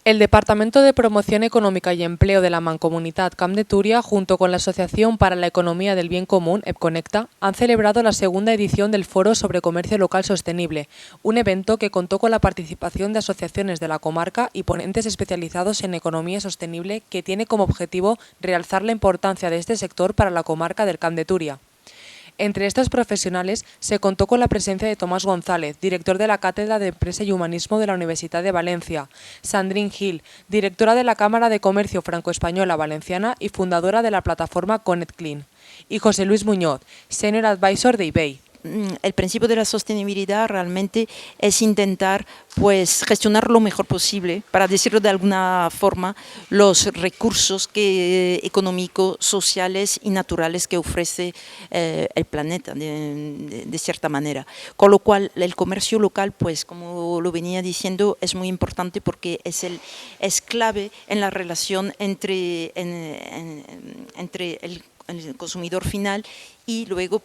El Departamento de Promoción Económica y Empleo de la Mancomunitat Camp de Túria, junto con la Asociación para la Economía del Bien Común, EPConnecta, han celebrado la segunda edición del Foro sobre Comercio Local Sostenible, un evento que contó con la participación de asociaciones de la comarca y ponentes especializados en economía sostenible que tiene como objetivo realzar la importancia de este sector para la comarca del Camp de Túria. Entre estos profesionales se contó con la presencia de Tomás González, director de la Cátedra de Empresa y Humanismo de la Universidad de Valencia, Sandrine Gil, directora de la Cámara de Comercio Franco-Española Valenciana y fundadora de la plataforma Connect Clean, y José Luis Muñoz, Senior Advisor de eBay. El principio de la sostenibilidad realmente es intentar gestionar lo mejor posible, para decirlo de alguna forma, los recursos económicos, sociales y naturales que ofrece el planeta, de cierta manera. Con lo cual, el comercio local, como lo venía diciendo, es muy importante porque es clave en la relación entre el consumidor final y luego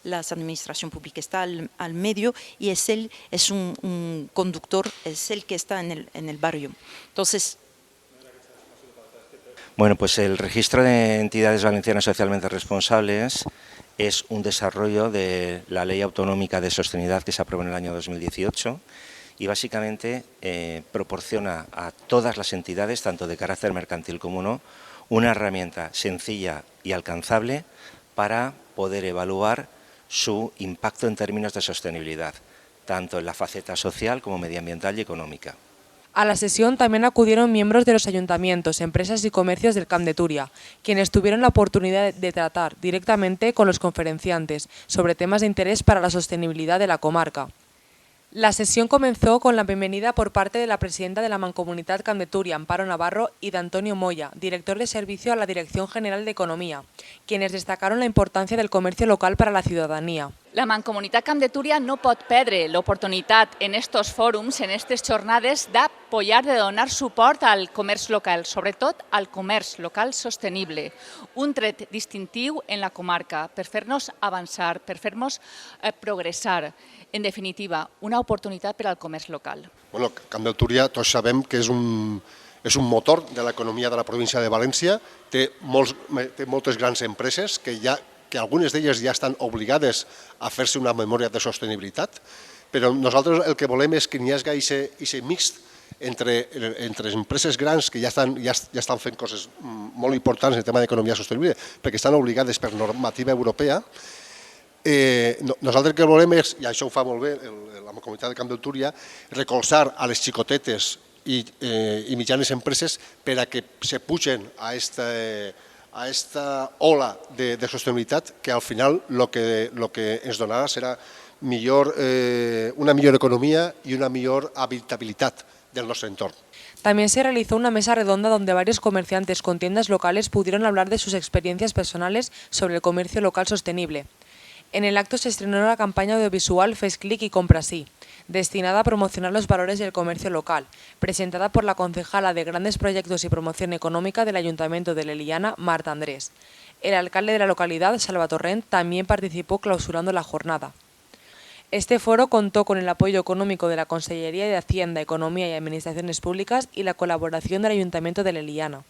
la administración pública está al medio y es un conductor, es el que está en el barrio. Entonces, bueno, pues el registro de entidades valencianas socialmente responsables es un desarrollo de la Ley Autonómica de Sostenibilidad que se aprobó en el año 2018 y básicamente proporciona a todas las entidades, tanto de carácter mercantil como no, una herramienta sencilla y alcanzable para poder evaluar su impacto en términos de sostenibilidad, tanto en la faceta social como medioambiental y económica. A la sesión también acudieron miembros de los ayuntamientos, empresas y comercios del Camp de Túria, quienes tuvieron la oportunidad de tratar directamente con los conferenciantes sobre temas de interés para la sostenibilidad de la comarca. La sesión comenzó con la bienvenida por parte de la presidenta de la Mancomunitat Camp de Túria, Amparo Navarro, y de Antonio Moya, director de servicio a la Dirección General de Economía, quienes destacaron la importancia del comercio local para la ciudadanía. La Mancomunitat Camp de Túria no pot perdre l'oportunitat en estos fòrums, en aquestes jornades, d'apoyar, de donar suport al comerç local, sobretot al comerç local sostenible, un tret distintiu en la comarca per fer-nos avançar, per fer-nos progressar. En definitiva, una oportunitat per al comerç local. Bueno, Camp de Túria tots sabem que és un motor de l'economia de la província de València, té moltes grans empreses que algunes d'elles ja estan obligades a fer-se una memòria de sostenibilitat, però nosaltres el que volem és que n'hi hagi aquest mixt entre empreses grans que ja estan fent coses molt importants en el tema d'economia sostenible, perquè estan obligades per normativa europea. Nosaltres el que volem és, i això ho fa molt bé la Mancomunitat de Camp de Túria, recolzar a les xicotetes i mitjanes empreses per a que se pugen a aquesta ola de sostenibilitat que al final el que ens donarà serà una millor economía y una mejor habitabilidad del nuestro entorno. También se realizó una mesa redonda donde varios comerciantes con tiendas locales pudieron hablar de sus experiencias personales sobre el comercio local sostenible. En el acto se estrenó la campaña audiovisual Fes Clic y Compra Sí, destinada a promocionar los valores del comercio local, presentada por la concejala de Grandes Proyectos y Promoción Económica del Ayuntamiento de L'Eliana, Marta Andrés. El alcalde de la localidad, Salva Torrent, también participó clausurando la jornada. Este foro contó con el apoyo económico de la Consellería de Hacienda, Economía y Administraciones Públicas y la colaboración del Ayuntamiento de L'Eliana.